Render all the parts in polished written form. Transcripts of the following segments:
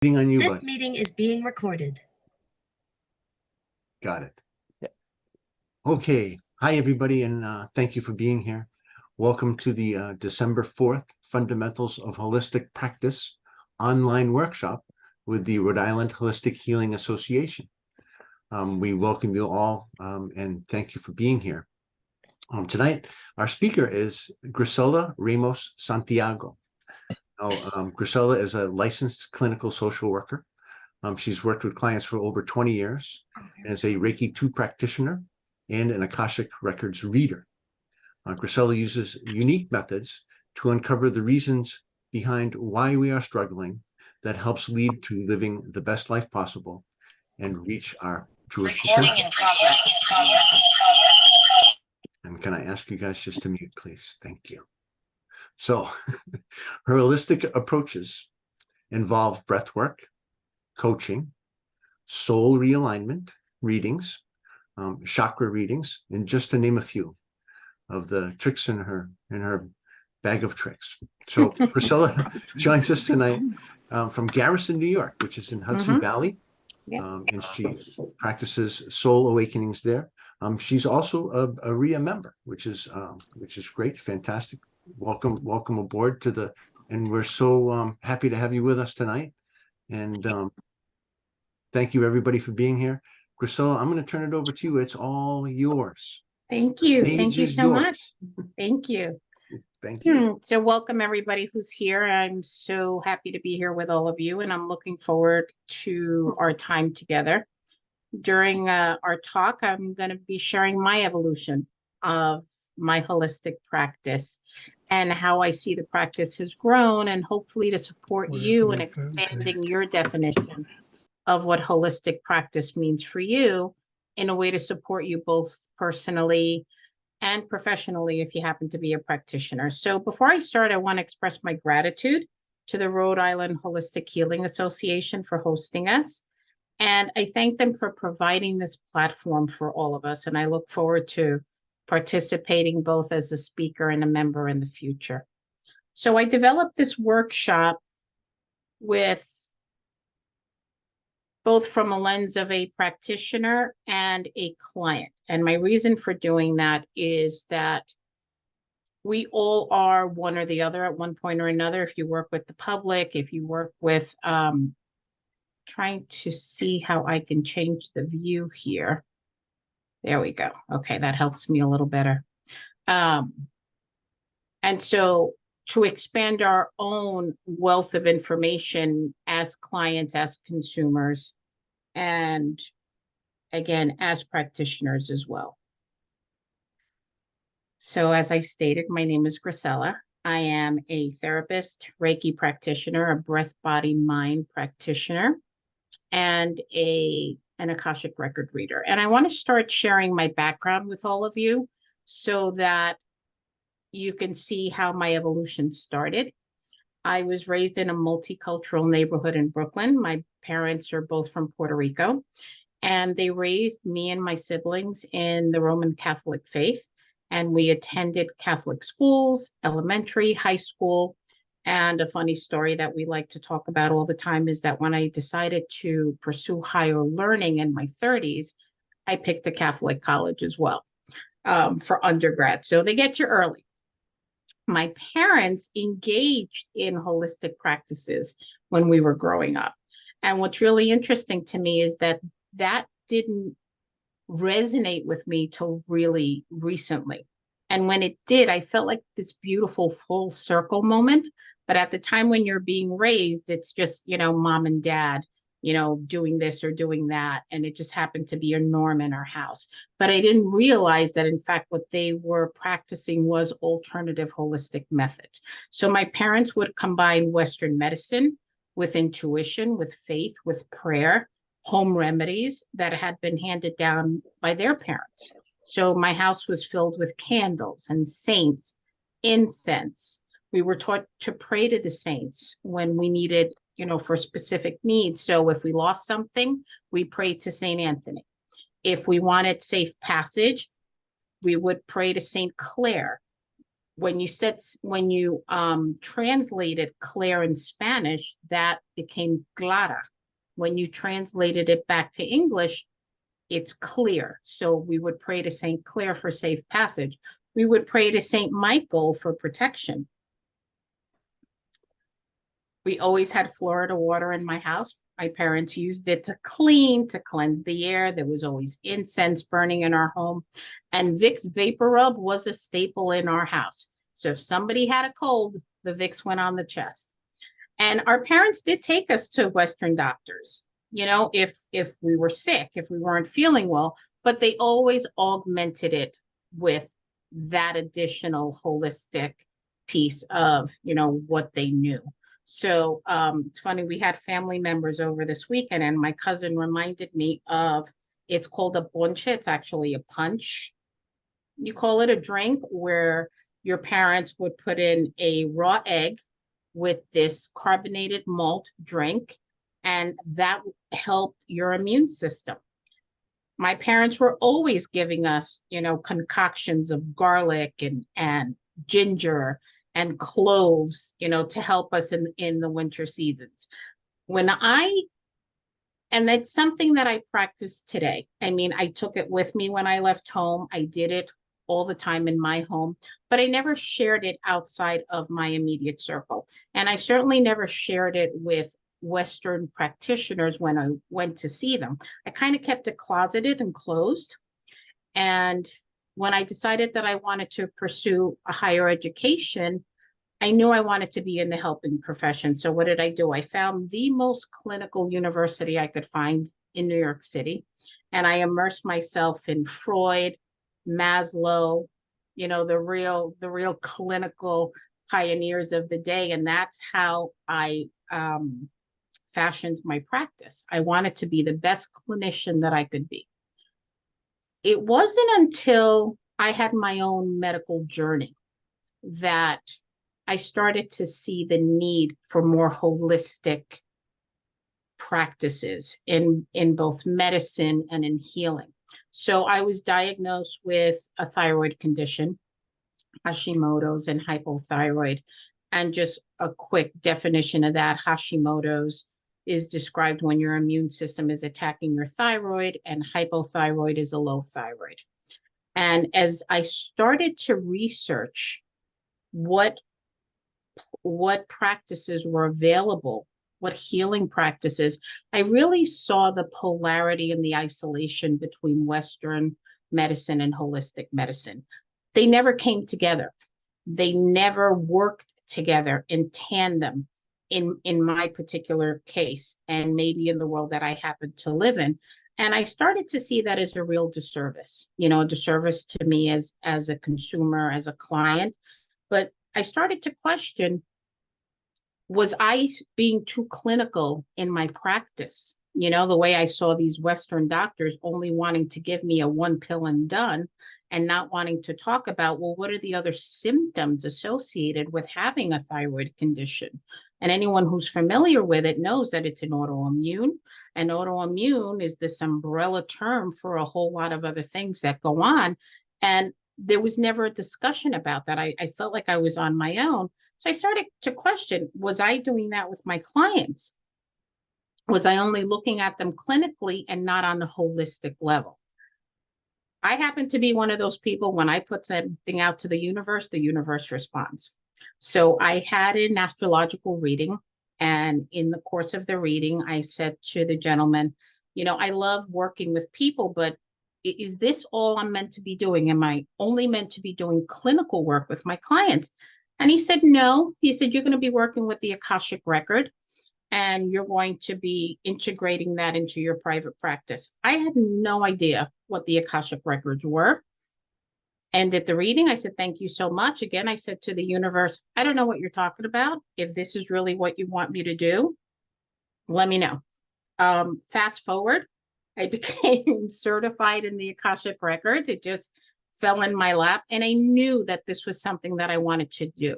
On you, This bud. meeting is being recorded. Got it. Yeah. Okay. Hi, everybody, and thank you for being here. Welcome to the December 4th Fundamentals of Holistic Practice online workshop with the Rhode Island Holistic Healing Association. We welcome you all and thank you for being here. Tonight, our speaker is Grisela Ramos Santiago. Grisela is a licensed clinical social worker. She's worked with clients for over 20 years and is a Reiki 2 practitioner and an Akashic Records reader. Grisela uses unique methods to uncover the reasons behind why we are struggling that helps lead to living the best life possible and reach our truest potential. And can I ask you guys just to mute, please? Thank you. So her holistic approaches involve breath work, coaching, soul realignment readings, chakra readings, and just to name a few of the tricks in her bag of tricks. So Grisela joins us tonight from Garrison, New York, which is in Hudson Valley. Yes. And she practices soul awakenings there. She's also a RIA member, which is great, fantastic. Welcome aboard to the, and we're so happy to have you with us tonight. And thank you everybody for being here. Grisela, I'm going to turn it over to you. It's all yours. Thank you. Stage Thank you is so yours. much. Thank you. Thank you. So welcome everybody who's here. I'm so happy to be here with all of you, and I'm looking forward to our time together. During our talk, I'm going to be sharing my evolution of my holistic practice and how I see the practice has grown, and hopefully to support you in expanding your definition of what holistic practice means for you in a way to support you both personally and professionally if you happen to be a practitioner. So before I start, I want to express my gratitude to the Rhode Island Holistic Healing Association for hosting us. And I thank them for providing this platform for all of us. And I look forward to participating both as a speaker and a member in the future. So I developed this workshop with both from a lens of a practitioner and a client. And my reason for doing that is that we all are one or the other at one point or another. If you work with the public, if you work with, trying to see how I can change the view here. There we go. Okay, that helps me a little better. And so to expand our own wealth of information as clients, as consumers, and again, as practitioners as well. So as I stated, my name is Grisela. I am a therapist, Reiki practitioner, a breath, body, mind practitioner, and an Akashic record reader. And I want to start sharing my background with all of you so that you can see how my evolution started. I was raised in a multicultural neighborhood in Brooklyn. My parents are both from Puerto Rico, and they raised me and my siblings in the Roman Catholic faith. And we attended Catholic schools, elementary, high school. And a funny story that we like to talk about all the time is that when I decided to pursue higher learning in my 30s, I picked a Catholic college as well for undergrad. So they get you early. My parents engaged in holistic practices when we were growing up. And what's really interesting to me is that didn't resonate with me till really recently. And when it did, I felt like this beautiful full circle moment. But at the time when you're being raised, it's just, mom and dad, doing this or doing that. And it just happened to be a norm in our house. But I didn't realize that, in fact, what they were practicing was alternative holistic methods. So my parents would combine Western medicine with intuition, with faith, with prayer, home remedies that had been handed down by their parents. So my house was filled with candles and saints, incense. We were taught to pray to the saints when we needed, for specific needs. So if we lost something, we prayed to Saint Anthony. If we wanted safe passage, we would pray to Saint Clare. when you translated Claire in Spanish, that became Clara. When you translated it back to English, it's clear. So we would pray to Saint Clare for safe passage. We would pray to Saint Michael for protection. We always had Florida water in my house. My parents used it to cleanse the air. There was always incense burning in our home. And Vicks Vapor Rub was a staple in our house. So if somebody had a cold, the Vicks went on the chest. And our parents did take us to Western doctors, you know, if we were sick, if we weren't feeling well, but they always augmented it with that additional holistic piece of, you know, what they knew. So it's funny, we had family members over this weekend, and my cousin reminded me of, it's called a ponche. It's actually a punch. You call it a drink, where your parents would put in a raw egg with this carbonated malt drink, and that helped your immune system. My parents were always giving us, you know, concoctions of garlic and ginger and cloves, you know, to help us in the winter seasons. And that's something that I practice today. I mean, I took it with me when I left home. I did it all the time in my home, but I never shared it outside of my immediate circle. And I certainly never shared it with Western practitioners when I went to see them. I kind of kept it closeted and closed. And when I decided that I wanted to pursue a higher education, I knew I wanted to be in the helping profession. So what did I do? I found the most clinical university I could find in New York City. And I immersed myself in Freud, Maslow, you know, the real clinical pioneers of the day. And that's how I fashioned my practice. I wanted to be the best clinician that I could be. It wasn't until I had my own medical journey that I started to see the need for more holistic practices in both medicine and in healing. So I was diagnosed with a thyroid condition, Hashimoto's and hypothyroid. And just a quick definition of that, Hashimoto's is described when your immune system is attacking your thyroid, and hypothyroid is a low thyroid. And as I started to research what practices were available, what healing practices, I really saw the polarity and the isolation between Western medicine and holistic medicine. They never came together. They never worked together in tandem in my particular case, and maybe in the world that I happen to live in. And I started to see that as a real disservice, you know, a disservice to me as a consumer, as a client. But I started to question, was I being too clinical in my practice? You know, the way I saw these Western doctors only wanting to give me a one pill and done, and not wanting to talk about, well, what are the other symptoms associated with having a thyroid condition? And anyone who's familiar with it knows that it's an autoimmune. And autoimmune is this umbrella term for a whole lot of other things that go on. And there was never a discussion about that. I felt like I was on my own. So I started to question, was I doing that with my clients? Was I only looking at them clinically and not on a holistic level? I happen to be one of those people, when I put something out to the universe responds. So I had an astrological reading, and in the course of the reading, I said to the gentleman, you know, I love working with people, but is this all I'm meant to be doing? Am I only meant to be doing clinical work with my clients? And he said, no. He said, you're going to be working with the Akashic record, and you're going to be integrating that into your private practice. I had no idea what the Akashic records were. And at the reading, I said, thank you so much. Again, I said to the universe, I don't know what you're talking about. If this is really what you want me to do, let me know. Fast forward, I became certified in the Akashic records. It just fell in my lap. And I knew that this was something that I wanted to do.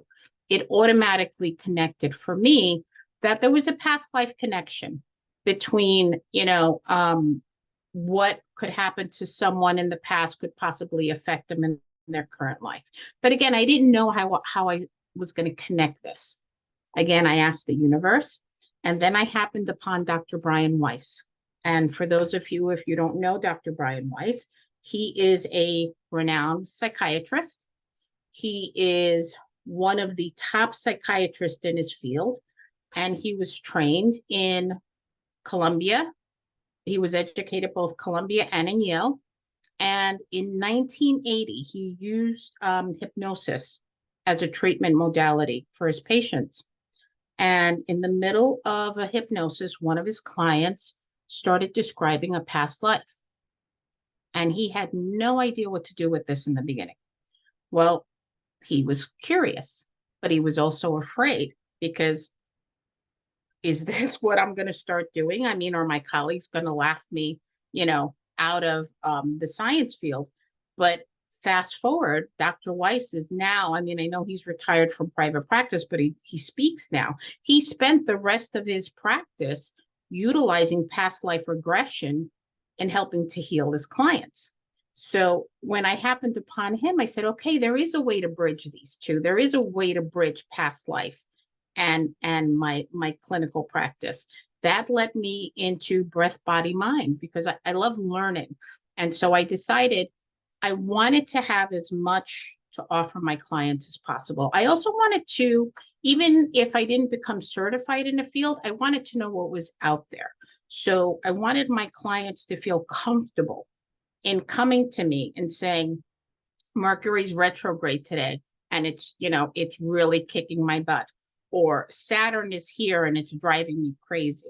It automatically connected for me that there was a past life connection between, you know, what could happen to someone in the past could possibly affect them in their current life. But again, I didn't know how I was going to connect this. Again, I asked the universe, and then I happened upon Dr. Brian Weiss. And for those of you, if you don't know Dr. Brian Weiss, he is a renowned psychiatrist. He is one of the top psychiatrists in his field, and he was trained in Columbia. He was educated both Columbia and in Yale. And in 1980, he used hypnosis as a treatment modality for his patients. And in the middle of a hypnosis, one of his clients started describing a past life. And he had no idea what to do with this in the beginning. Well, he was curious, but he was also afraid because is this what I'm going to start doing? I mean, are my colleagues going to laugh me, out of the science field? But fast forward, Dr. Weiss is now, I mean, I know he's retired from private practice, but he speaks now. He spent the rest of his practice utilizing past life regression and helping to heal his clients. So when I happened upon him, I said, okay, there is a way to bridge these two. There is a way to bridge past life and my clinical practice. That led me into breath, body, mind, because I love learning. And so I decided I wanted to have as much to offer my clients as possible. I also wanted to, even if I didn't become certified in the field, I wanted to know what was out there. So I wanted my clients to feel comfortable in coming to me and saying, Mercury's retrograde today, and it's really kicking my butt. Or Saturn is here and it's driving me crazy.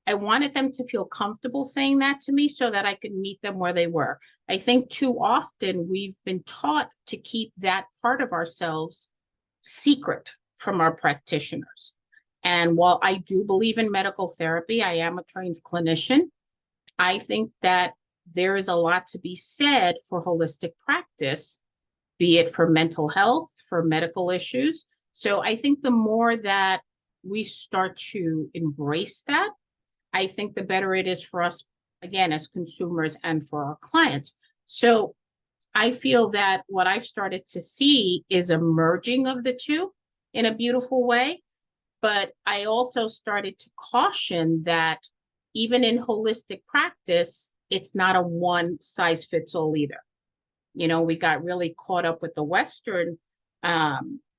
I wanted them to feel comfortable saying that to me so that I could meet them where they were. I think too often we've been taught to keep that part of ourselves secret from our practitioners. And while I do believe in medical therapy, I am a trained clinician. I think that there is a lot to be said for holistic practice, be it for mental health, for medical issues. So I think the more that we start to embrace that, I think the better it is for us, again, as consumers and for our clients. So I feel that what I've started to see is a merging of the two in a beautiful way. But I also started to caution that even in holistic practice, it's not a one size fits all either. We got really caught up with the Western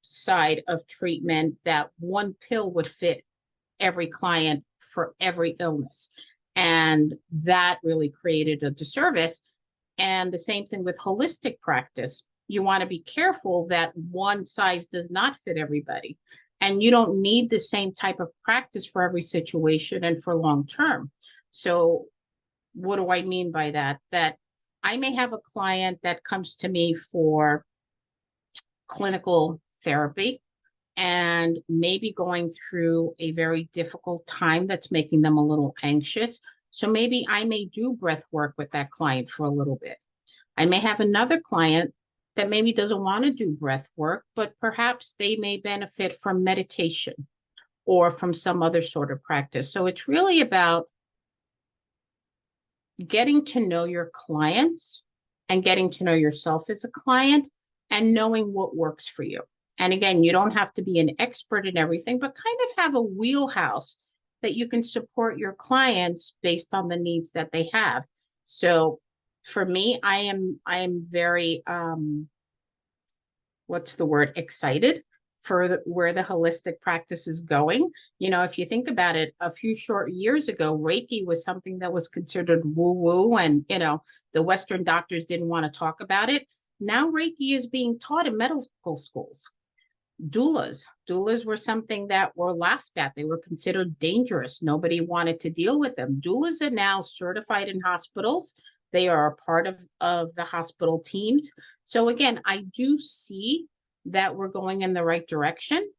side of treatment that one pill would fit every client for every illness. And that really created a disservice. And the same thing with holistic practice. You want to be careful that one size does not fit everybody. And you don't need the same type of practice for every situation and for long term. So what do I mean by that? That I may have a client that comes to me for clinical therapy and maybe going through a very difficult time that's making them a little anxious. So maybe I may do breath work with that client for a little bit. I may have another client that maybe doesn't want to do breath work, but perhaps they may benefit from meditation or from some other sort of practice. So it's really about getting to know your clients and getting to know yourself as a client and knowing what works for you. And again, you don't have to be an expert in everything, but kind of have a wheelhouse that you can support your clients based on the needs that they have. So for me, I am very, excited for where the holistic practice is going. If you think about it, a few short years ago, Reiki was something that was considered woo-woo, and, the Western doctors didn't want to talk about it. Now Reiki is being taught in medical schools. Doulas were something that were laughed at. They were considered dangerous. Nobody wanted to deal with them. Doulas are now certified in hospitals. They are a part of the hospital teams. So again, I do see that we're going in the right direction,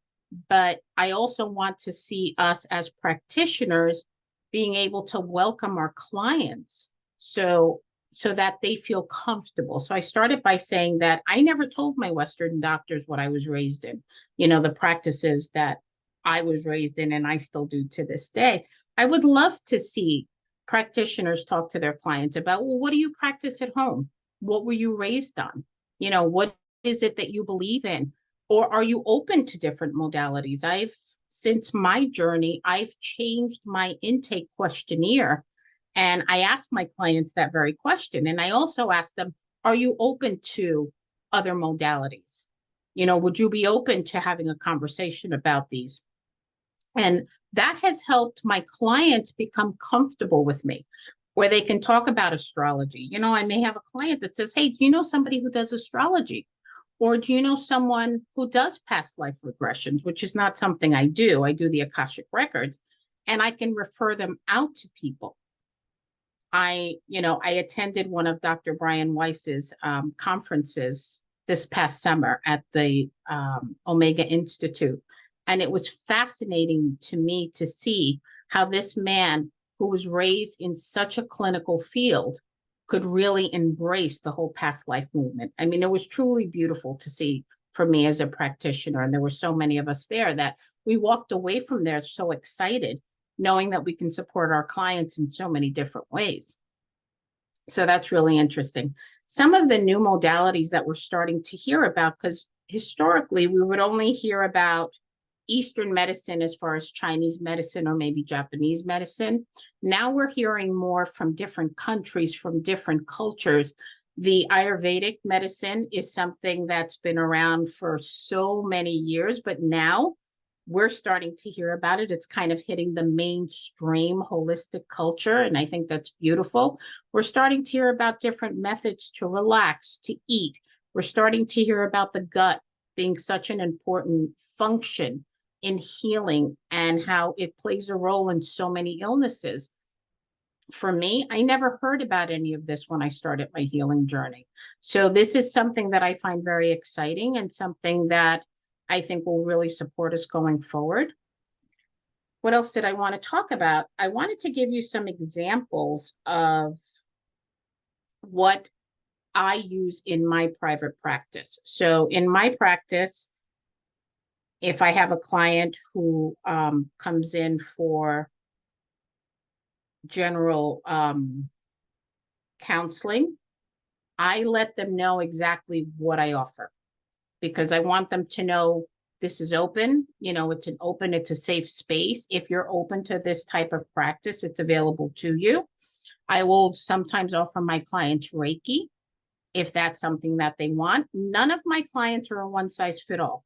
but I also want to see us as practitioners being able to welcome our clients so that they feel comfortable. So I started by saying that I never told my Western doctors what I was raised in, the practices that I was raised in and I still do to this day. I would love to see practitioners talk to their clients about, well, what do you practice at home? What were you raised on? What is it that you believe in? Or are you open to different modalities? Since my journey, I've changed my intake questionnaire, and I ask my clients that very question. And I also ask them, are you open to other modalities? Would you be open to having a conversation about these? And that has helped my clients become comfortable with me, where they can talk about astrology. I may have a client that says, hey, do you know somebody who does astrology? Or do you know someone who does past life regressions, which is not something I do. I do the Akashic records, and I can refer them out to people. I attended one of Dr. Brian Weiss's conferences this past summer at the Omega Institute. And it was fascinating to me to see how this man, who was raised in such a clinical field, could really embrace the whole past life movement. I mean, it was truly beautiful to see for me as a practitioner. And there were so many of us there that we walked away from there so excited, knowing that we can support our clients in so many different ways. So that's really interesting. Some of the new modalities that we're starting to hear about, because historically we would only hear about Eastern medicine as far as Chinese medicine or maybe Japanese medicine. Now we're hearing more from different countries, from different cultures. The Ayurvedic medicine is something that's been around for so many years, but now we're starting to hear about it. It's kind of hitting the mainstream holistic culture, and I think that's beautiful. We're starting to hear about different methods to relax, to eat. We're starting to hear about the gut being such an important function in healing and how it plays a role in so many illnesses. For me, I never heard about any of this when I started my healing journey. So this is something that I find very exciting and something that I think will really support us going forward. What else did I want to talk about? I wanted to give you some examples of what I use in my private practice. So in my practice, if I have a client who comes in for general counseling, I let them know exactly what I offer, because I want them to know this is open. It's a safe space. If you're open to this type of practice, it's available to you. I will sometimes offer my clients Reiki if that's something that they want. None of my clients are a one size fit all.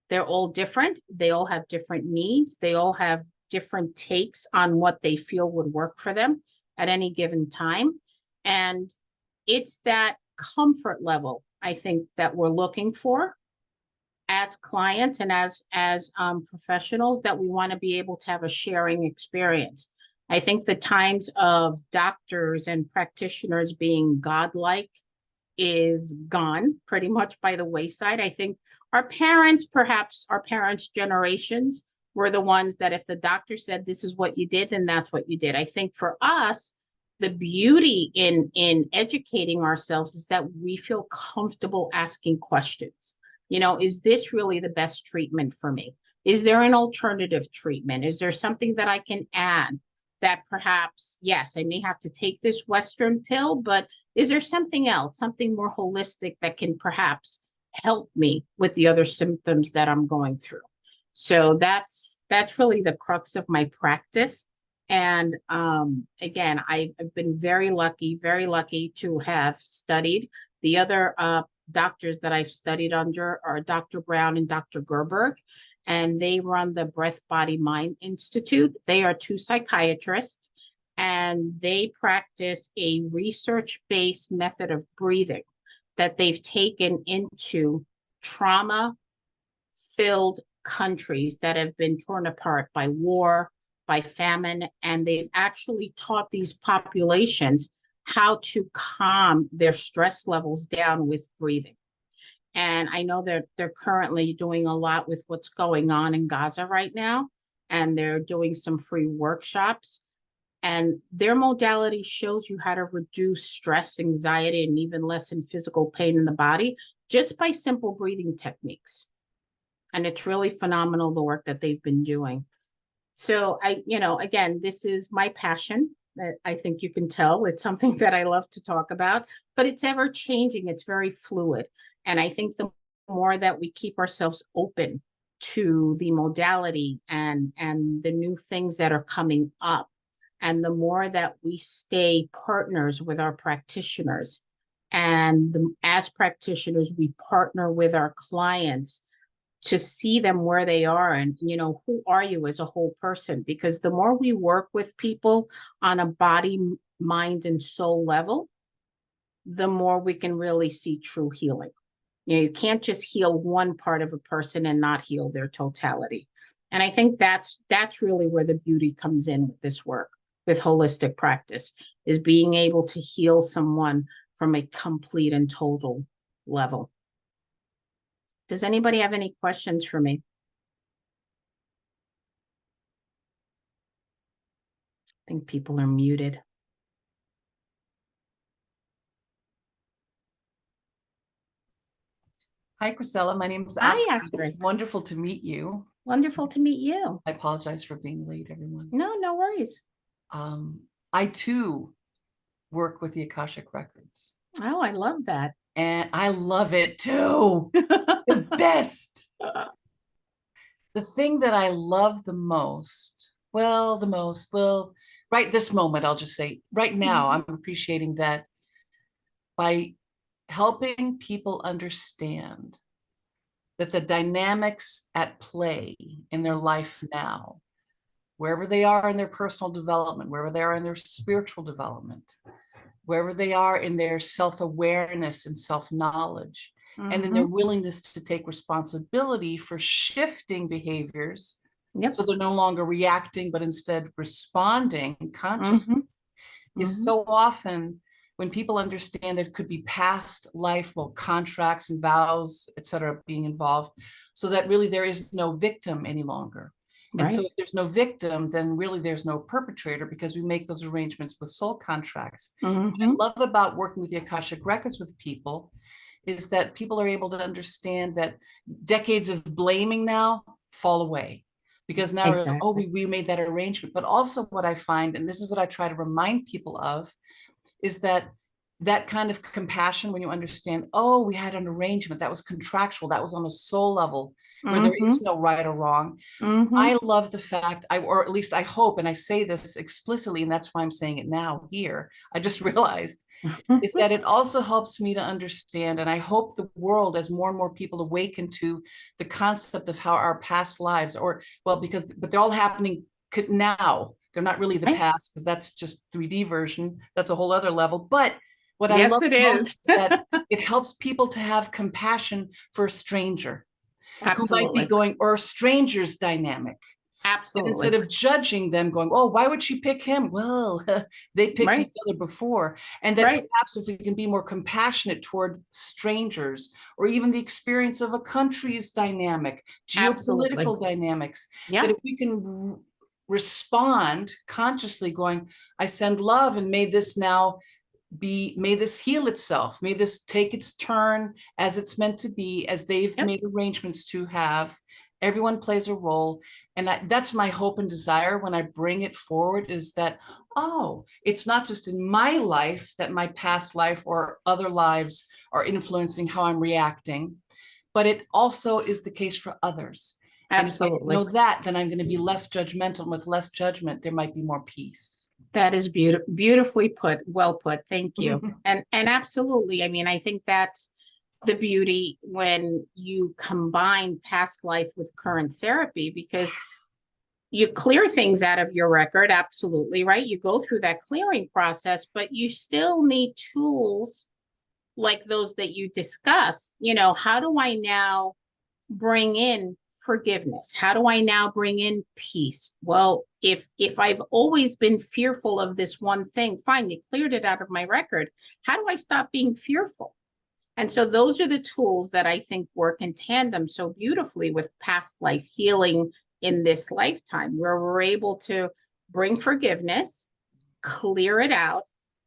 They're all different. They all have different needs. They all have different takes on what they feel would work for them at any given time. And it's that comfort level, I think, that we're looking for as clients and as professionals, that we want to be able to have a sharing experience. I think the times of doctors and practitioners being godlike is gone pretty much by the wayside. I think perhaps our parents' generations were the ones that if the doctor said this is what you did, then that's what you did. I think for us, the beauty in educating ourselves is that we feel comfortable asking questions. Is this really the best treatment for me? Is there an alternative treatment? Is there something that I can add that perhaps, yes, I may have to take this Western pill, but is there something else, something more holistic that can perhaps help me with the other symptoms that I'm going through? So that's really the crux of my practice. And again, I've been very lucky to have studied. The other doctors that I've studied under are Dr. Brown and Dr. Gerberg, and they run the Breath Body Mind Institute. They are two psychiatrists, and they practice a research-based method of breathing that they've taken into trauma-filled countries that have been torn apart by war, by famine, and they've actually taught these populations how to calm their stress levels down with breathing. And I know that they're currently doing a lot with what's going on in Gaza right now, and they're doing some free workshops. And their modality shows you how to reduce stress, anxiety, and even lessen physical pain in the body just by simple breathing techniques. And it's really phenomenal, the work that they've been doing. So again, this is my passion. I think you can tell it's something that I love to talk about, but it's ever changing. It's very fluid. And I think the more that we keep ourselves open to the modality and the new things that are coming up, and the more that we stay partners with our practitioners, and as practitioners, we partner with our clients to see them where they are, and who are you as a whole person, because the more we work with people on a body, mind, and soul level, the more we can really see true healing. You can't just heal one part of a person and not heal their totality. And I think that's really where the beauty comes in with this work, with holistic practice, is being able to heal someone from a complete and total level. Does anybody have any questions for me? I think people are muted. Hi, Grisella. My name is Hi, Astrid. Astrid. It's wonderful to meet you. Wonderful to meet you. I apologize for being late, everyone. No worries. I too work with the Akashic Records, Oh, I love that. and I love it too. The best. The thing that I love the most, right this moment, I'll just say right now, I'm appreciating that by helping people understand that the dynamics at play in their life now, wherever they are in their personal development, wherever they are in their spiritual development, wherever they are in their self-awareness and self-knowledge, and in their willingness to take responsibility for shifting behaviors. Yep. So they're no longer reacting, but instead responding consciously, is so often when people understand there could be past life, contracts and vows, et cetera, being involved, so that really there is no victim any longer. And so if there's no victim, then really there's no perpetrator, because we make those arrangements with soul contracts. What I love about working with the Akashic Records with people is that people are able to understand that decades of blaming now fall away. Because now, we made that arrangement. But also what I find, and this is what I try to remind people of, is that kind of compassion, when you understand, we had an arrangement that was contractual, that was on a soul level, where there is no right or wrong. I love the fact, or at least I hope, and I say this explicitly, and that's why I'm saying it now here, I just realized, is that it also helps me to understand, and I hope the world, as more and more people awaken to the concept of how our past lives, but they're all happening now. They're not really the past, because that's just 3D version. That's a whole other level. But what I love most is that it helps people to have compassion for a stranger who might be going, or a stranger's dynamic. Absolutely. And instead of judging them, going, why would she pick him? Well, they picked each other before. And that perhaps if we can be more compassionate toward strangers, or even the experience of a country's dynamic, geopolitical dynamics, that if we can respond consciously, going, I send love, and may this heal itself, may this take its turn as it's meant to be, as they've made arrangements to have. Everyone plays a role. And that's my hope and desire when I bring it forward, is that, it's not just in my life that my past life or other lives are influencing how I'm reacting, but it also is the case for others. Absolutely. And if I know that, then I'm going to be less judgmental. And with less judgment, there might be more peace. That is beautifully put. Well put. Thank you. And absolutely. I mean, I think that's the beauty when you combine past life with current therapy, because you clear things out of your record. Absolutely. Right. You go through that clearing process, but you still need tools like those that you discussed. How do I now bring in forgiveness? How do I now bring in peace? Well, if I've always been fearful of this one thing, fine, you cleared it out of my record. How do I stop being fearful? And so those are the tools that I think work in tandem so beautifully with past life healing in this lifetime, where we're able to bring forgiveness, clear it out,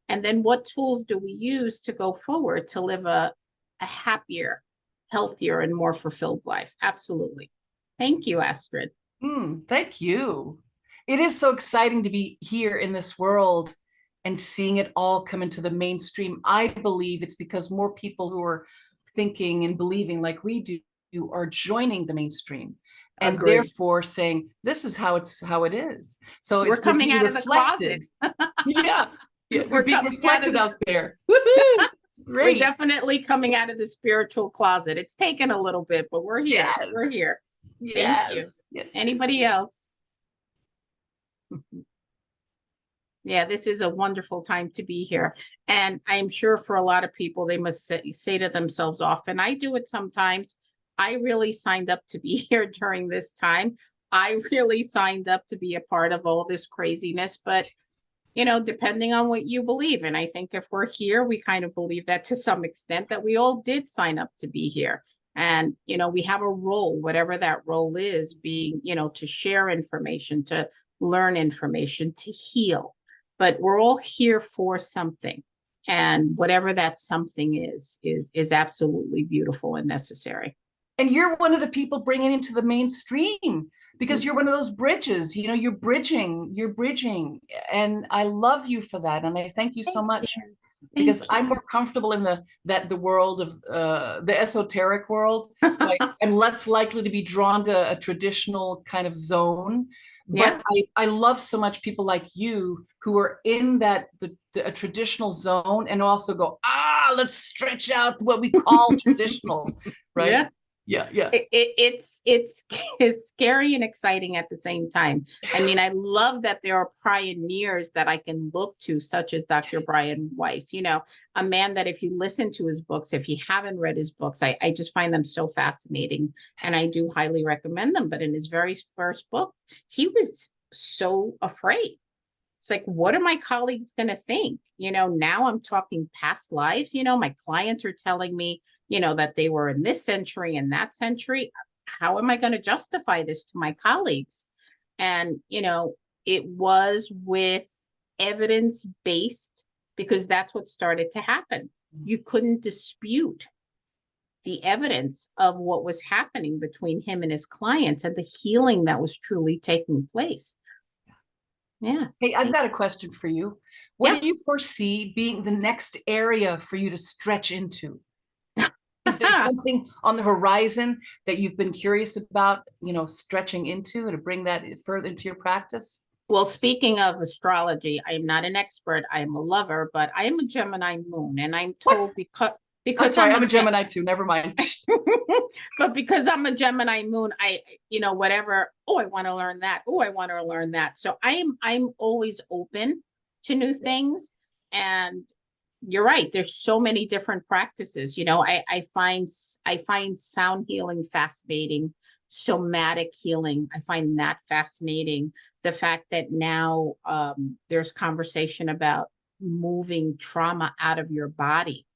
and then what tools do we use to go forward to live a happier, healthier, and more fulfilled life? Absolutely. Thank you, Astrid. Thank you. it is so exciting to be here in this world and seeing it all come into the mainstream. I believe it's because more people who are thinking and believing like we do are joining the mainstream, and Agreed. therefore saying this is how it is. So We're it's coming being out of the reflected. closet. Yeah, yeah, We're we're being coming out of reflected the- out there. Woohoo! It's We're great. definitely coming out of the spiritual closet. It's taken a little bit, but we're here. Yes. We're here. Thank you. Yes. Yes. Anybody else? Yeah, this is a wonderful time to be here. And I'm sure for a lot of people, they must say to themselves often, I do it sometimes, I really signed up to be here during this time. I really signed up to be a part of all this craziness, but you know, depending on what you believe. And I think if we're here, we kind of believe that to some extent, that we all did sign up to be here. And, you know, we have a role, whatever that role is, being, you know, to share information, to learn information, to heal. But we're all here for something. And whatever that something is absolutely beautiful and necessary. And you're one of the people bringing it into the mainstream because you're one of those bridges, you know, you're bridging, and I love you for that, and I thank you so much. Because I'm more comfortable in the world of the esoteric world, so I'm less likely to be drawn to a traditional kind of zone. But I love so much people like you who are in a traditional zone and also go, let's stretch out what we call traditional, right? Yeah. Yeah. It's scary and exciting at the same time. I mean, I love that there are pioneers that I can look to, such as Dr. Brian Weiss, you know, a man that if you listen to his books, if you haven't read his books, I just find them so fascinating, and I do highly recommend them. But in his very first book, he was so afraid. It's like, what are my colleagues going to think? You know, now I'm talking past lives. You know, my clients are telling me, you know, that they were in this century and that century. How am I going to justify this to my colleagues? And, you know, it was with evidence based, because that's what started to happen. You couldn't dispute the evidence of what was happening between him and his clients and the healing that was truly taking place. Yeah. Hey, I've got a question for you. What do you foresee being the next area for you to stretch into? Is there something on the horizon that you've been curious about, you know, stretching into to bring that further into your practice? Well, speaking of astrology, I am not an expert. I am a lover, but I am a Gemini moon, and I'm told because I'm a Gemini too. Never mind. But because I'm a Gemini moon, you know, whatever. Oh, I want to learn that. Oh, I want to learn that. So I'm always open to new things. And you're right. There's so many different practices. You know, I find sound healing fascinating. Somatic healing, I find that fascinating. The fact that now there's conversation about moving trauma out of your body,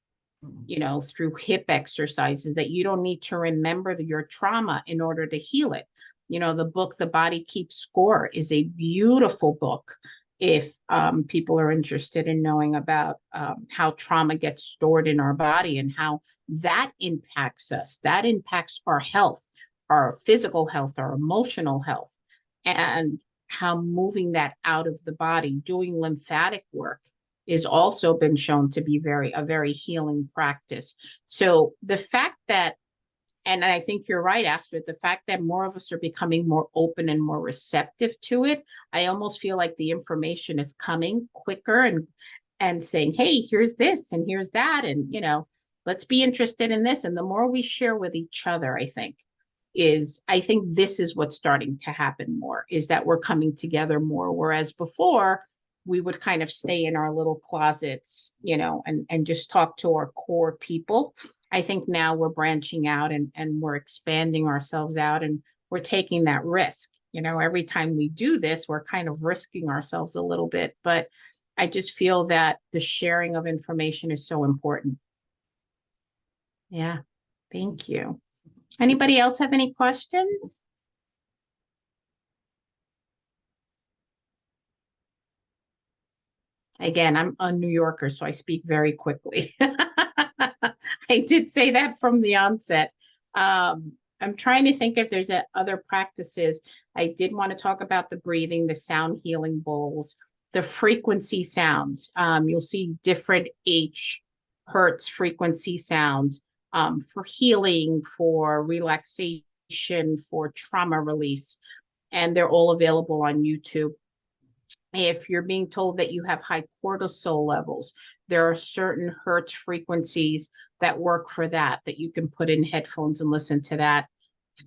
you know, through hip exercises, that you don't need to remember your trauma in order to heal it. You know, the book, The Body Keeps Score, is a beautiful book if people are interested in knowing about how trauma gets stored in our body and how that impacts us, that impacts our health, our physical health, our emotional health, and how moving that out of the body, doing lymphatic work, is also been shown to be a very healing practice. So the fact that, and I think you're right, Astrid, the fact that more of us are becoming more open and more receptive to it, I almost feel like the information is coming quicker and saying, hey, here's this and here's that. And, you know, let's be interested in this. And the more we share with each other, I think this is what's starting to happen more, is that we're coming together more. Whereas before, we would kind of stay in our little closets, you know, and just talk to our core people. I think now we're branching out and we're expanding ourselves out, and we're taking that risk. You know, every time we do this, we're kind of risking ourselves a little bit. But I just feel that the sharing of information is so important. Yeah. Thank you. Anybody else have any questions? Again, I'm a New Yorker, so I speak very quickly. I did say that from the onset. I'm trying to think if there's other practices. I did want to talk about the breathing, the sound healing bowls, the frequency sounds. You'll see different hertz frequency sounds for healing, for relaxation, for trauma release, and they're all available on YouTube. If you're being told that you have high cortisol levels, there are certain hertz frequencies that work for that you can put in headphones and listen to that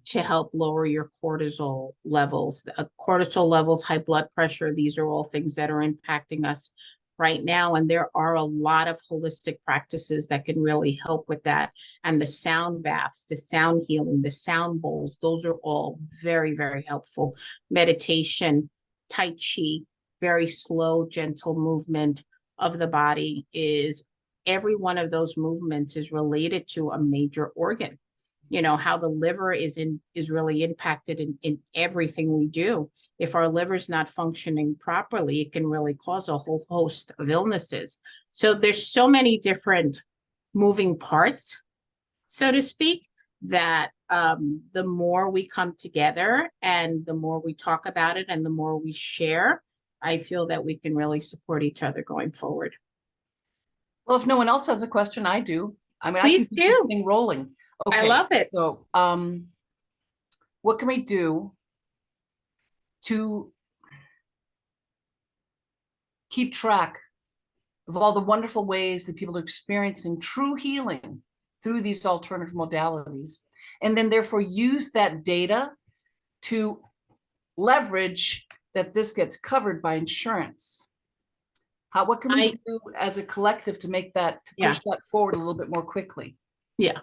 to help lower your cortisol levels. Cortisol levels, high blood pressure, these are all things that are impacting us right now. And there are a lot of holistic practices that can really help with that. And the sound baths, the sound healing, the sound bowls, those are all very, very helpful. Meditation, Tai Chi, very slow, gentle movement of the body is every one of those movements is related to a major organ. You know, how the liver is really impacted in everything we do. If our liver's not functioning properly, it can really cause a whole host of illnesses. So there's so many different moving parts, so to speak, that the more we come together and the more we talk about it and the more we share, I feel that we can really support each other going forward. Well, if no one else has a question, I do. I mean, Please I can keep this do. thing rolling. Okay, I love it. So, what can we do to keep track of all the wonderful ways that people are experiencing true healing through these alternative modalities, and then therefore use that data to leverage that this gets covered by insurance? What can we do as a collective to make that, to push that forward a little bit more quickly? Yeah,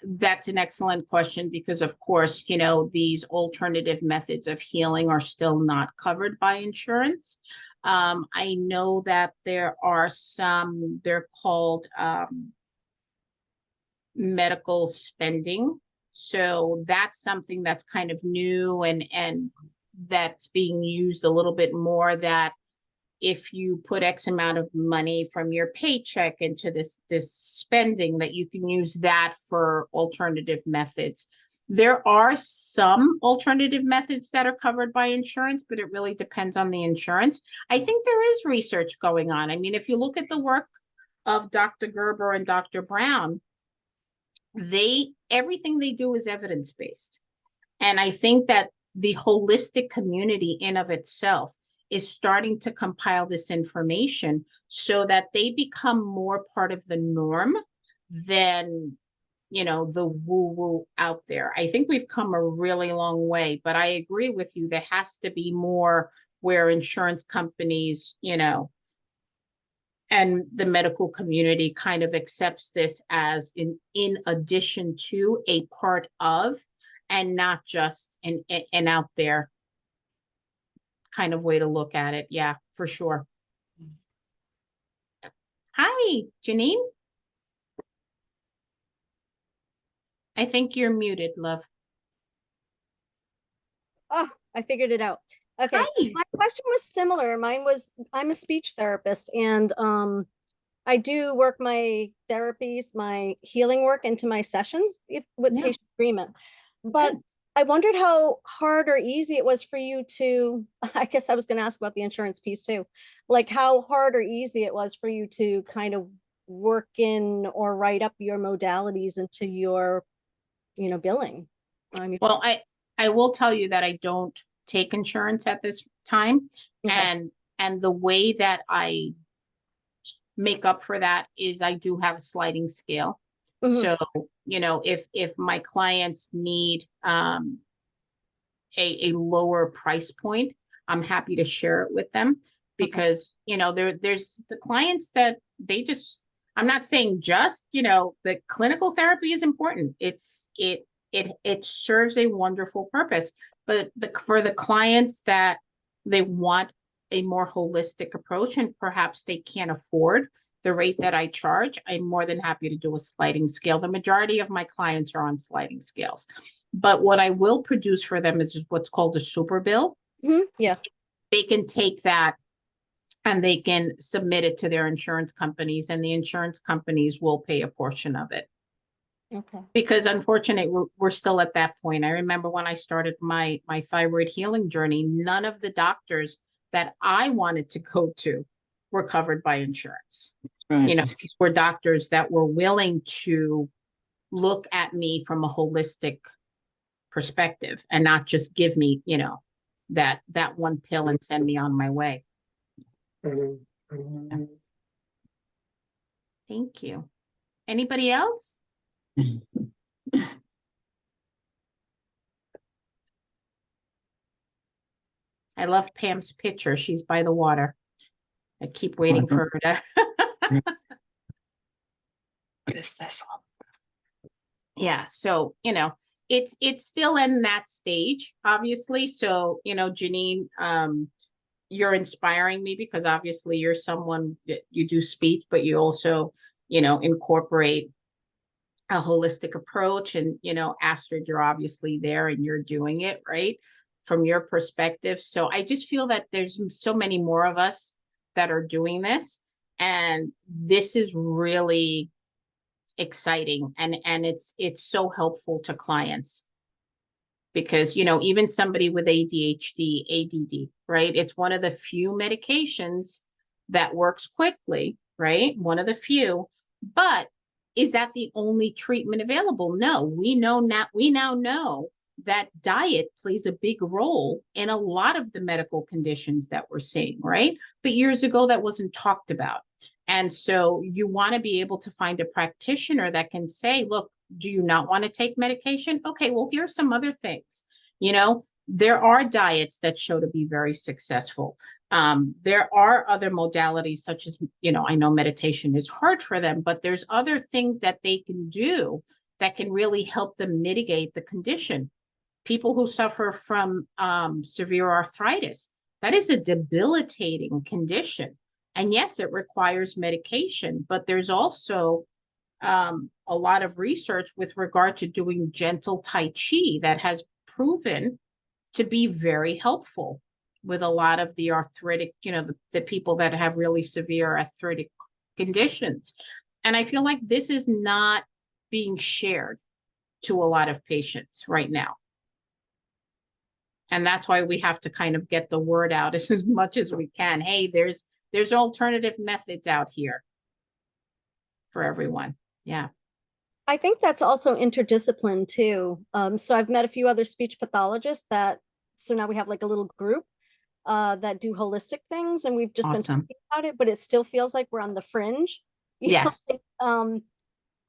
that's an excellent question because, of course, you know, these alternative methods of healing are still not covered by insurance. I know that there are some, they're called medical spending. So that's something that's kind of new and that's being used a little bit more, that if you put X amount of money from your paycheck into this spending, that you can use that for alternative methods. There are some alternative methods that are covered by insurance, but it really depends on the insurance. I think there is research going on. I mean, if you look at the work of Dr. Gerber and Dr. Brown, everything they do is evidence-based. And I think that the holistic community in of itself is starting to compile this information so that they become more part of the norm than, you know, the woo-woo out there. I think we've come a really long way, but I agree with you. There has to be more where insurance companies, you know, and the medical community kind of accepts this as in addition to, a part of, and not just an out there kind of way to look at it. Yeah, for sure. Hi, Janine. I think you're muted, love. Oh, I figured it out. Okay. Hi. My question was similar. Mine was, I'm a speech therapist, and I do work my therapies, my healing work into my sessions with patient agreement. But Good. I wondered how hard or easy it was for you to, I guess I was going to ask about the insurance piece too, like how hard or easy it was for you to kind of work in or write up your modalities into your, you know, billing. Well, I will tell you that I don't take insurance at this time. Okay. And the way that I make up for that is I do have a sliding scale. Mhm. So, you know, if my clients need a lower price point, I'm happy to share it with them, because, you know, there's the clients that they just, I'm not saying just, you know, the clinical therapy is important. It serves a wonderful purpose, but for the clients that they want a more holistic approach and perhaps they can't afford the rate that I charge, I'm more than happy to do a sliding scale. The majority of my clients are on sliding scales, but what I will produce for them is just what's called a super bill. Yeah. They can take that and they can submit it to their insurance companies, and the insurance companies will pay a portion of it. Okay. because unfortunately we're still at that point. I remember when I started my thyroid healing journey, none of the doctors that I wanted to go to were covered by insurance. You know, these were doctors that were willing to look at me from a holistic perspective and not just give me, you know, that one pill and send me on my way. Thank you. Anybody else? I love Pam's picture. She's by the water. I keep waiting for her to. What is this one? Yeah, so, you know, it's still in that stage, obviously. So, you know, Janine, you're inspiring me because obviously you're someone that you do speech, but you also, you know, incorporate a holistic approach. And, you know, Astrid, you're obviously there and you're doing it, right? From your perspective. So I just feel that there's so many more of us that are doing this. And this is really exciting, and it's so helpful to clients, because, you know, even somebody with ADHD, ADD, right? It's one of the few medications that works quickly, right? One of the few, but is that the only treatment available? No, we now know that diet plays a big role in a lot of the medical conditions that we're seeing, right? But years ago, that wasn't talked about. And so you want to be able to find a practitioner that can say, look, do you not want to take medication? Okay, well, here's some other things. You know, there are diets that show to be very successful. There are other modalities such as, you know, I know meditation is hard for them, but there's other things that they can do that can really help them mitigate the condition. People who suffer from severe arthritis, that is a debilitating condition. And yes, it requires medication, but there's also a lot of research with regard to doing gentle Tai Chi that has proven to be very helpful with a lot of the arthritic, you know, the people that have really severe arthritic conditions. And I feel like this is not being shared to a lot of patients right now. And that's why we have to kind of get the word out as much as we can. Hey, there's alternative methods out here for everyone. Yeah. I think that's also interdiscipline too. So I've met a few other speech pathologists so now we have like a little group that do holistic things, and we've just been Awesome. talking about it, but it still feels like we're on the fringe. You know, Yes. like,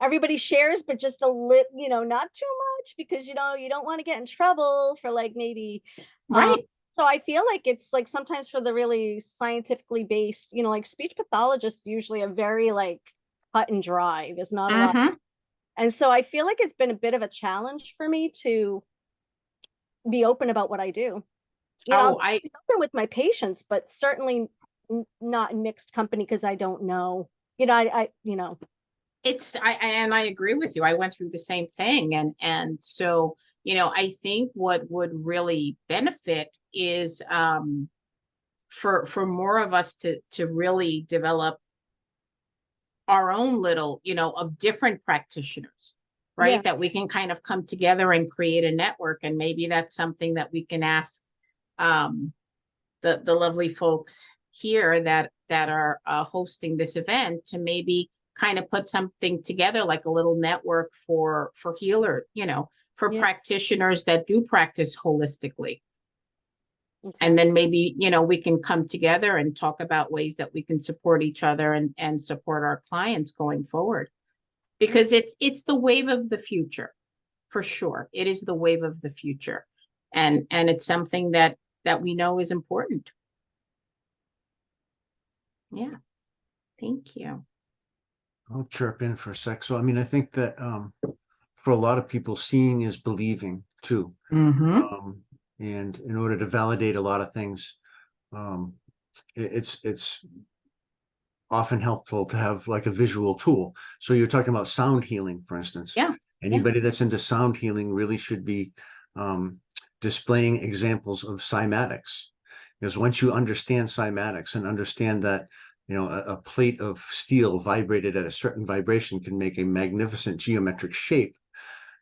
everybody shares, but just a little, you know, not too much, because, you know, you don't want to get in trouble for like maybe, Right. so I feel like it's like sometimes for the really scientifically based, you know, like speech pathologists usually are very like cut and dry. There's not a lot. Mhm. And so I feel like it's been a bit of a challenge for me to be open about what I do. You know, Oh, I'll be open with my patients, but certainly not in mixed company, because I don't know. You know, you know. I agree with you. I went through the same thing. And so, you know, I think what would really benefit is for more of us to really develop our own little, you know, of different practitioners, right? Yeah. That we can kind of come together and create a network. And maybe that's something that we can ask the lovely folks here that are hosting this event to maybe kind of put something together, like a little network for healer, you know, for Yeah. practitioners that do practice holistically. Exactly. And then maybe, you know, we can come together and talk about ways that we can support each other and support our clients going forward. Because it's the wave of the future, for sure. It is the wave of the future. And it's something that we know is important. Yeah. Thank you. I'll chirp in for a sec. So, I mean, I think that for a lot of people, seeing is believing too. Mm-hmm. And in order to validate a lot of things, it's often helpful to have like a visual tool. So you're talking about sound healing, for instance. Yeah. Anybody that's into sound healing really should be displaying examples of cymatics, because once you understand cymatics and understand that You know, a plate of steel vibrated at a certain vibration can make a magnificent geometric shape.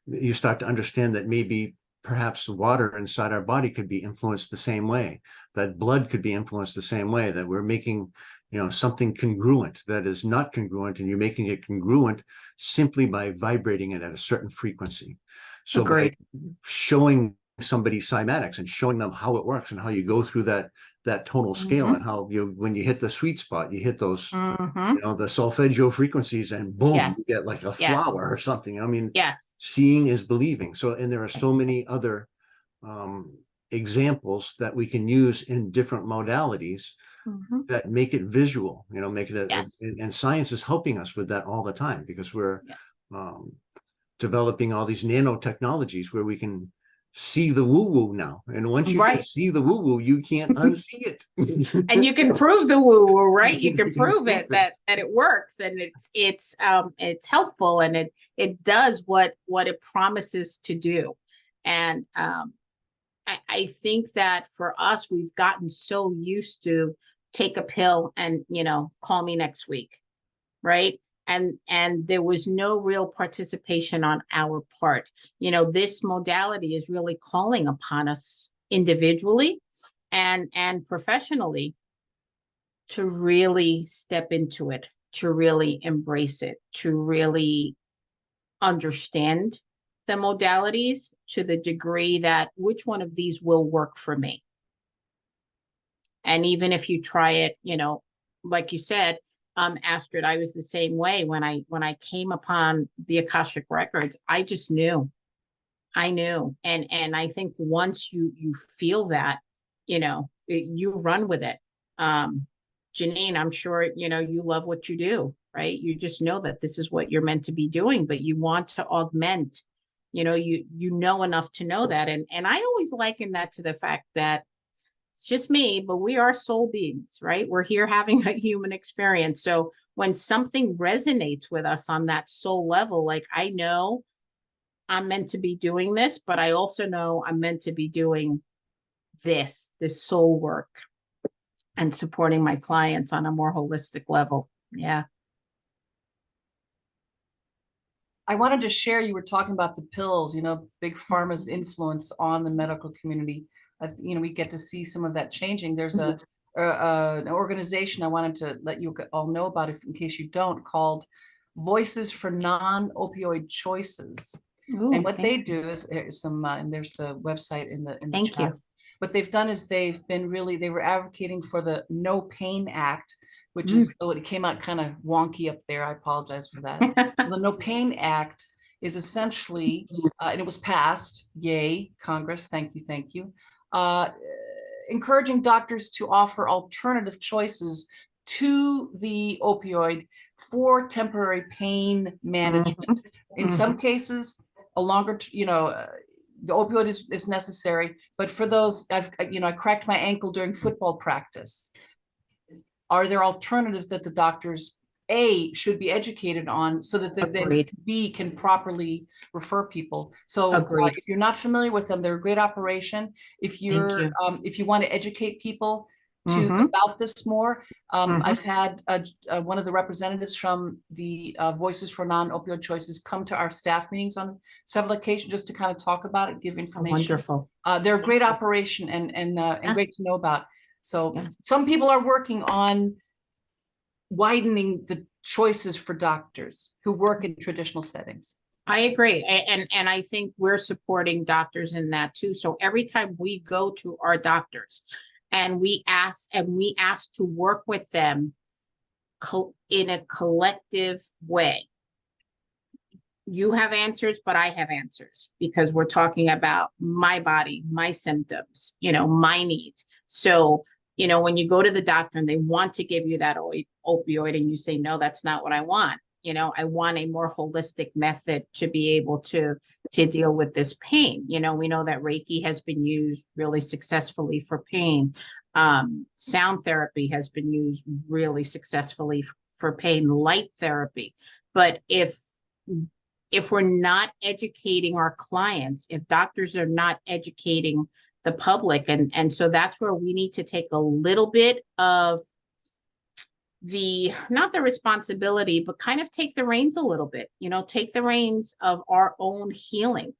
You start to understand that maybe perhaps water inside our body could be influenced the same way, that blood could be influenced the same way, that we're making, you know, something congruent that is not congruent, and you're making it congruent simply by vibrating it at a certain frequency. So by Agreed. showing somebody cymatics and showing them how it works and how you go through that tonal scale, Mhm. and how when you hit the sweet spot, you hit those, Mhm. you know, the solfeggio frequencies, and boom, Yes. you get like a Yes. flower or something. I mean, Yes. seeing is believing. So, and there are so many other examples that we can use in different modalities Mhm. that make it visual, you know, make it Yes. and science is helping us with that all the time, because we're Yes. um, developing all these nanotechnologies where we can see the woo-woo now. And once you can Right. see the woo-woo, you can't unsee it. And you can prove the woo-woo, right? You can You can prove prove it it. that it works, and it's helpful, and it does what it promises to do. And I think that for us, we've gotten so used to take a pill and, you know, call me next week, right? And there was no real participation on our part. You know, this modality is really calling upon us individually and professionally to really step into it, to really embrace it, to really understand the modalities to the degree that which one of these will work for me. And even if you try it, you know, like you said, Astrid, I was the same way when I came upon the Akashic records. I just knew. I knew. And I think once you feel that, you know, you run with it. Janine, I'm sure, you know, you love what you do, right? You just know that this is what you're meant to be doing, but you want to augment, you know, you know enough to know that. And I always liken that to the fact that it's just me, but we are soul beings, right? We're here having a human experience. So when something resonates with us on that soul level, like I know I'm meant to be doing this, but I also know I'm meant to be doing this soul work and supporting my clients on a more holistic level. Yeah. I wanted to share, you were talking about the pills, you know, big pharma's influence on the medical community. You know, we get to see some of that changing. There's an organization I wanted to let you all know about, if in case you don't, called Voices for Non-Opioid Choices. Ooh, And what they do is and there's the website in the Thank you. chat. What they've done is they were advocating for the No Pain Act, which is, oh, it came out kind of wonky up there. I apologize for that. The No Pain Act is essentially, and it was passed, yay, Congress, thank you, encouraging doctors to offer alternative choices to the opioid for temporary pain management. In some cases, a longer, you know, the opioid is necessary, but for those, I cracked my ankle during football practice. Are there alternatives that the doctors should be educated on, so that then B can properly refer people? So if you're not familiar with them, they're a great operation. If you're if you want to educate people about this more, I've had one of the representatives from the Voices for Non-Opioid Choices come to our staff meetings on several occasions just to kind of talk about it, give information. Wonderful. They're a great operation and great to know about. So some people are working on widening the choices for doctors who work in traditional settings. I agree. And I think we're supporting doctors in that too. So every time we go to our doctors and we ask to work with them in a collective way. You have answers, but I have answers, because we're talking about my body, my symptoms, you know, my needs. So, you know, when you go to the doctor and they want to give you that opioid and you say, no, that's not what I want. You know, I want a more holistic method to be able to deal with this pain. You know, we know that Reiki has been used really successfully for pain. Sound therapy has been used really successfully for pain, light therapy. But if we're not educating our clients, if doctors are not educating the public, and so that's where we need to take a little bit of not the responsibility, but kind of take the reins a little bit, take the reins of our own healing.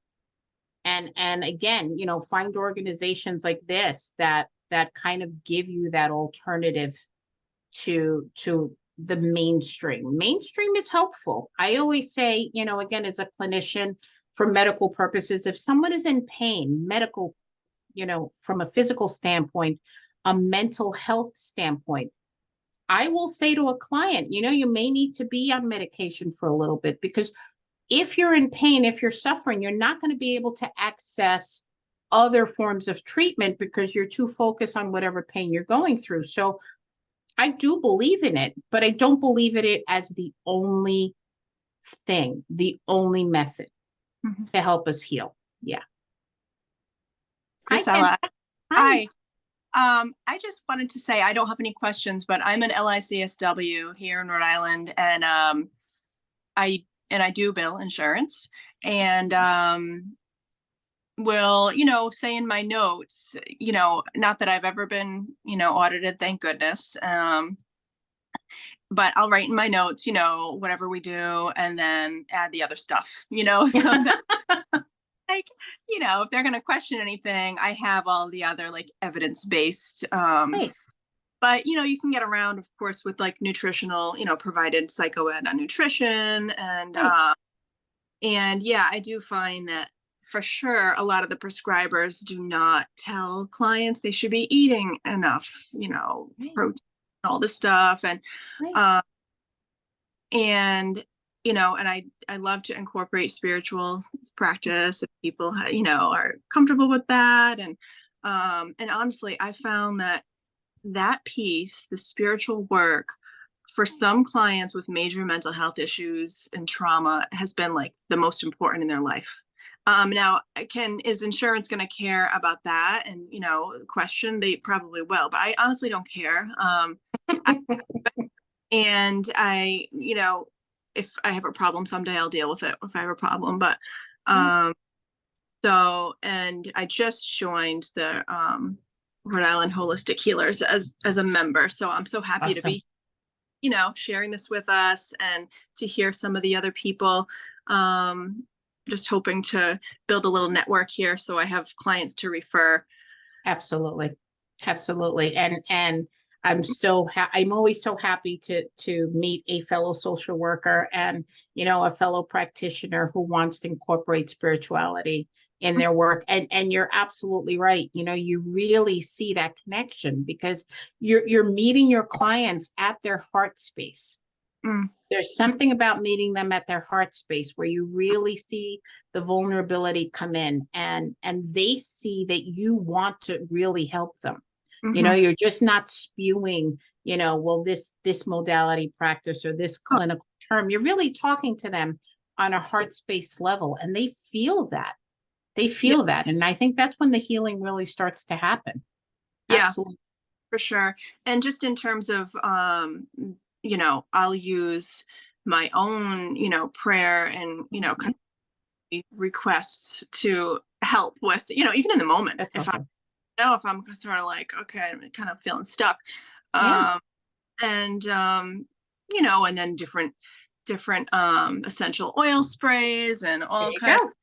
And again, find organizations like this that kind of give you that alternative to the mainstream. Mainstream is helpful. I always say, again, as a clinician, for medical purposes, if someone is in pain, medical, from a physical standpoint, a mental health standpoint, I will say to a client, you may need to be on medication for a little bit, because if you're in pain, if you're suffering, you're not going to be able to access other forms of treatment because you're too focused on whatever pain you're going through. So I do believe in it, but I don't believe in it as the only thing, the only method to help us heal. Yeah. Grisella, Hi. I just wanted to say I don't have any questions, but I'm an LICSW here in Rhode Island, and I do bill insurance, and will say in my notes, not that I've ever been audited, thank goodness, but I'll write in my notes whatever we do, and then add the other stuff, so that, like, if they're going to question anything, I have all the other like evidence-based, Right. but you can get around, of course, with like nutritional, provided psychoed on nutrition, and Right. and yeah, I do find that for sure a lot of the prescribers do not tell clients they should be eating enough, Right. protein, all this stuff, and Right. and and I love to incorporate spiritual practice if people are comfortable with that, and honestly, I found that piece, the spiritual work, for some clients with major mental health issues and trauma, has been like the most important in their life. Now, is insurance going to care about that? And question, they probably will, but I honestly don't care. And I, if I have a problem someday, I'll deal with it if I have a problem. But and I just joined the Rhode Island Holistic Healers as a member, so I'm so happy to be sharing this with us, and to hear some of the other people. Just hoping to build a little network here, so I have clients to refer. Absolutely. Absolutely. And I'm always so happy to meet a fellow social worker and, a fellow practitioner who wants to incorporate spirituality in their work. And you're absolutely right. You really see that connection, because you're meeting your clients at their heart space. There's something about meeting them at their heart space where you really see the vulnerability come in, and they see that you want to really help them. You're just not spewing, well, this modality practice or this clinical term. You're really talking to them on a heart space level, and they feel that. They feel that. And I think that's when the healing really starts to happen. Yeah, absolutely. For sure. And just in terms of, I'll use my own, prayer and, kind of requests to help with, even in the moment. That's if awesome. if I'm sort of like, okay, I'm kind of feeling stuck. Yeah. And then different essential oil sprays and all kinds of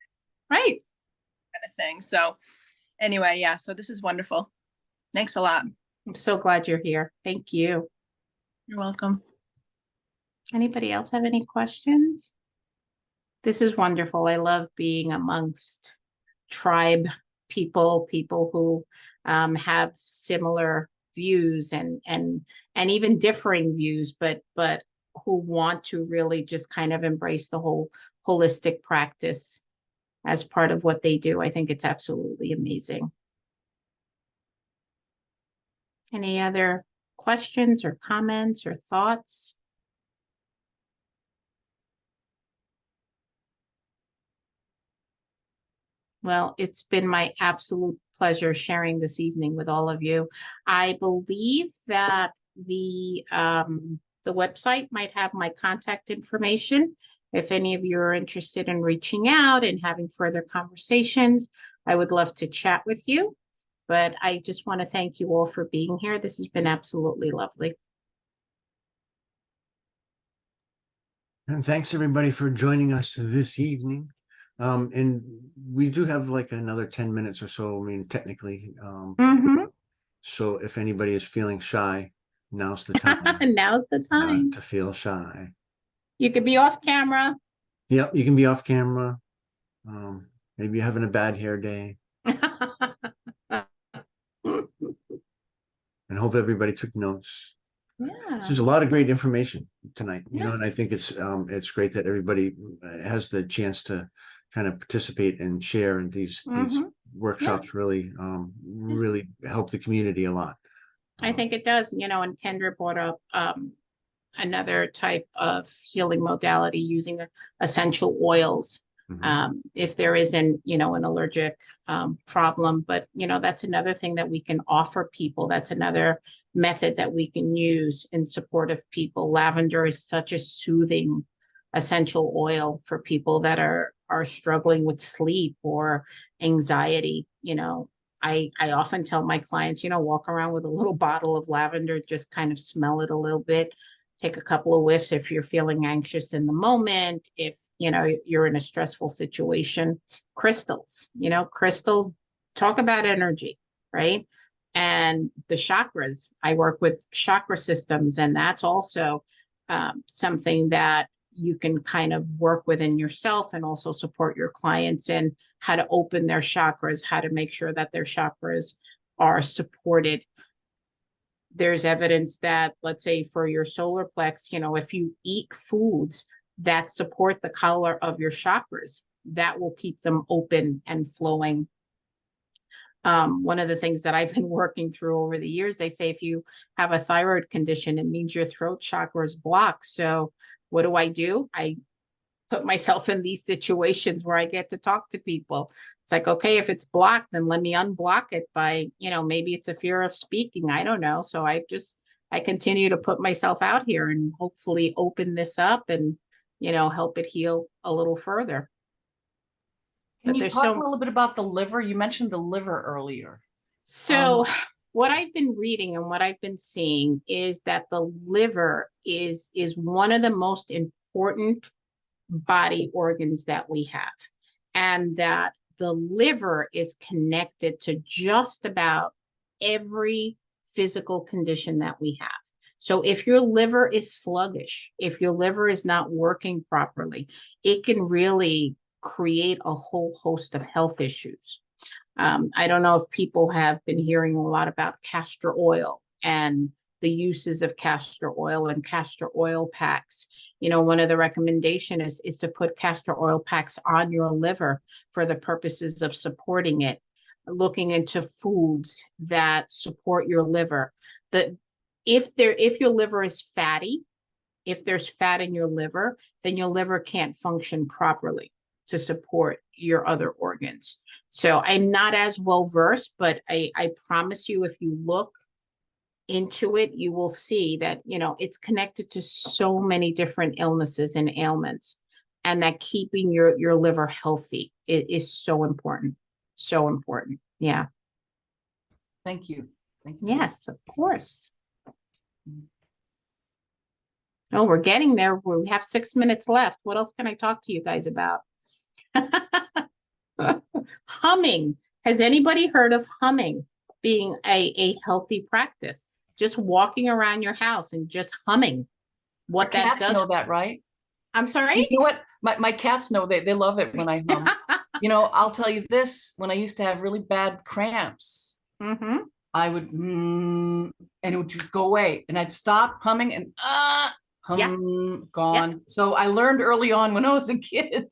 Right. kind of things. So anyway, yeah, so this is wonderful. Thanks a lot. I'm so glad you're here. Thank you. You're welcome. Anybody else have any questions? This is wonderful. I love being amongst tribe people who have similar views and even differing views, but who want to really just kind of embrace the whole holistic practice as part of what they do. I think it's absolutely amazing. Any other questions or comments or thoughts? Well, it's been my absolute pleasure sharing this evening with all of you. I believe that the website might have my contact information. If any of you are interested in reaching out and having further conversations, I would love to chat with you. But I just want to thank you all for being here. This has been absolutely lovely. And thanks everybody for joining us this evening. And we do have like another 10 minutes or so, I mean, technically. So if anybody is feeling shy, now's the time Now's the time. to feel shy. You could be off camera. Yep, you can be off camera. Maybe you're having a bad hair day. And hope everybody took notes. Yeah. There's a lot of great information tonight, you know, Yeah. and I think it's great that everybody has the chance to kind of participate and share in these workshops. Really, really help the community a lot. I think it does, you know, and Kendra brought up another type of healing modality using essential oils. If there isn't, you know, an allergic problem, but, you know, that's another thing that we can offer people. That's another method that we can use in support of people. Lavender is such a soothing essential oil for people that are struggling with sleep or anxiety. You know, I often tell my clients, you know, walk around with a little bottle of lavender, just kind of smell it a little bit. Take a couple of whiffs if you're feeling anxious in the moment, if, you know, you're in a stressful situation. Crystals, you know, crystals, talk about energy, right? And the chakras, I work with chakra systems, and that's also something that you can kind of work within yourself and also support your clients in how to open their chakras, how to make sure that their chakras are supported. There's evidence that, let's say for your solar plex, you know, if you eat foods that support the color of your chakras, that will keep them open and flowing. One of the things that I've been working through over the years, they say if you have a thyroid condition, it means your throat chakra is blocked. So what do? I put myself in these situations where I get to talk to people. It's like, okay, if it's blocked, then let me unblock it by, you know, maybe it's a fear of speaking. I don't know. So I continue to put myself out here and hopefully open this up and, you know, help it heal a little further. Can But you there's talk a little bit about the liver? You mentioned the liver earlier. So what I've been reading and what I've been seeing is that the liver is one of the most important body organs that we have, and that the liver is connected to just about every physical condition that we have. So if your liver is sluggish, if your liver is not working properly, it can really create a whole host of health issues. I don't know if people have been hearing a lot about castor oil and the uses of castor oil and castor oil packs. You know, one of the recommendations is to put castor oil packs on your liver for the purposes of supporting it, looking into foods that support your liver. If your liver is fatty, if there's fat in your liver, then your liver can't function properly to support your other organs. So I'm not as well versed, but I promise you, if you look into it, you will see that, you know, it's connected to so many different illnesses and ailments, and that keeping your liver healthy is so important. So important. Yeah. Thank you. Thank you. Yes, of course. Oh, we're getting there. We have 6 minutes left. What else can I talk to you guys about? Humming. Has anybody heard of humming being a healthy practice? Just walking around your house and just humming. What Your that cats does. know that, right? I'm sorry? You know what? My cats know, they love it when I hum. You know, I'll tell you this, when I used to have really bad cramps, I would, and it would just go away, and I'd stop humming and gone. So I learned early on when I was a kid,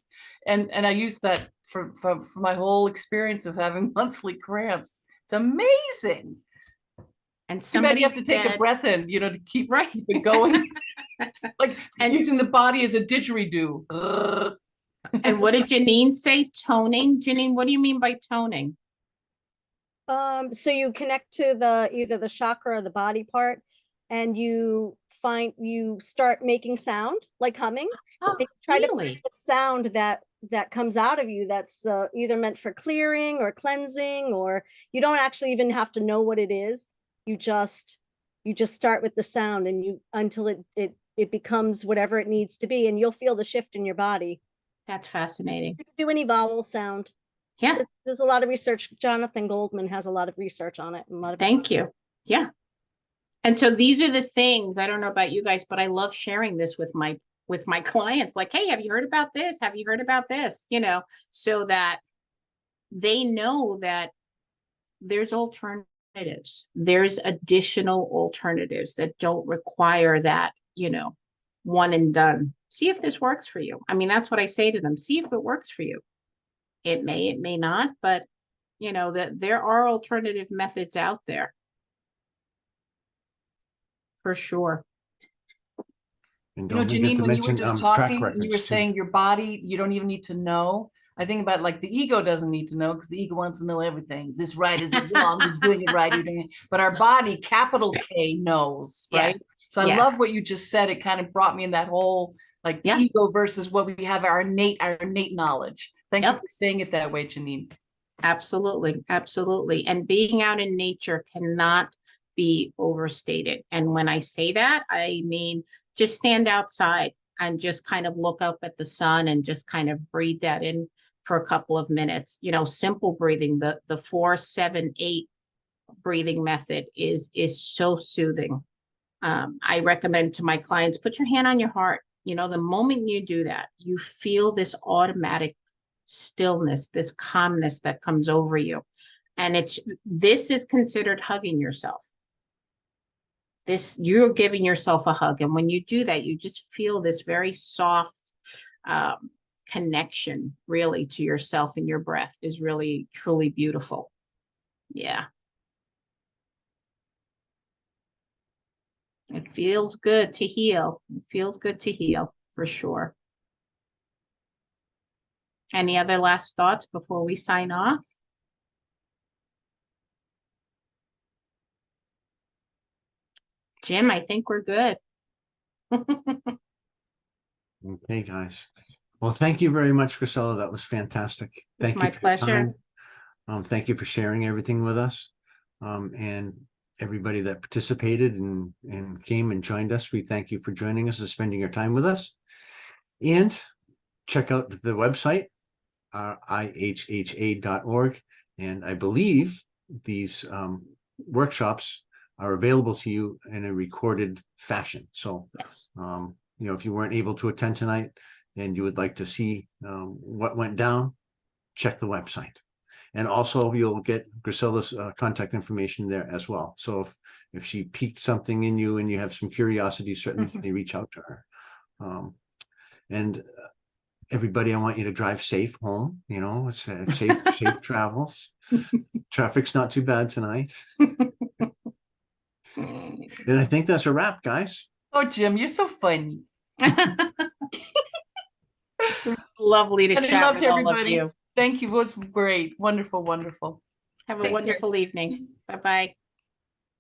and I used that for my whole experience of having monthly cramps. It's amazing. And somebody have to take a breath in, you know, to keep it going. Like using the body as a didgeridoo. And what did Janine say? Toning? Janine, what do you mean by toning? So you connect to either the chakra or the body part, and you start making sound like humming. Oh, and try to really? find the sound that comes out of you that's either meant for clearing or cleansing, or you don't actually even have to know what it is. You just start with the sound, and until it it becomes whatever it needs to be, and you'll feel the shift in your body. That's fascinating. You can do any vowel sound. Yeah, There's a lot of research. Jonathan Goldman has a lot of research on it. And a lot of thank you. Yeah. And so these are the things, I don't know about you guys, but I love sharing this with my clients. Like, hey, have you heard about this? Have you heard about this? You know, so that they know that there's alternatives. There's additional alternatives that don't require that, you know, one and done. See if this works for you. I mean, that's what I say to them. See if it works for you. It may not, but you know, that there are alternative methods out there. For sure. And You know, don't forget Janine, to when you were mention just track talking, and you records were too. saying your body, you don't even need to know. I think about like the ego doesn't need to know because the ego wants to know everything. Is this right? Is it wrong? You're doing it right. You're doing it. But our body, capital K, knows, right? Yes. So I Yeah. love what you just said. It kind of brought me in that whole like Yeah. ego versus what we have our innate knowledge. Thank you Yep. for saying it that way, Janine. Absolutely. Absolutely. And being out in nature cannot be overstated. And when I say that, I mean, just stand outside and just kind of look up at the sun and just kind of breathe that in for a couple of minutes. You know, simple breathing, the 4-7-8 breathing method is so soothing. I recommend to my clients, put your hand on your heart. You know, the moment you do that, you feel this automatic stillness, this calmness that comes over you. And this is considered hugging yourself. You're giving yourself a hug. And when you do that, you just feel this very soft connection really to yourself, and your breath is really, truly beautiful. Yeah. It feels good to heal. It feels good to heal for sure. Any other last thoughts before we sign off? Jim, I think we're good. Okay, guys. Well, thank you very much, Grisella. That was fantastic. Thank you my for your pleasure. time. Thank you for sharing everything with us. And everybody that participated and came and joined us, we thank you for joining us and spending your time with us. And check out the website, ihha.org. And I believe these workshops are available to you in a recorded fashion. So, Yes. you know, if you weren't able to attend tonight and you would like to see what went down, check the website. And also you'll get Grisella's contact information there as well. So if she piqued something in you and you have some curiosity, certainly reach out to her. And everybody, I want you to drive safe home. You know, it's safe travels. Traffic's not too bad tonight. And I think that's a wrap, guys. Oh, Jim, you're so funny. Lovely to And I chat loved with all of everybody. you. Thank you. It was great. Wonderful, wonderful. Have a Take care. wonderful evening. Bye-bye.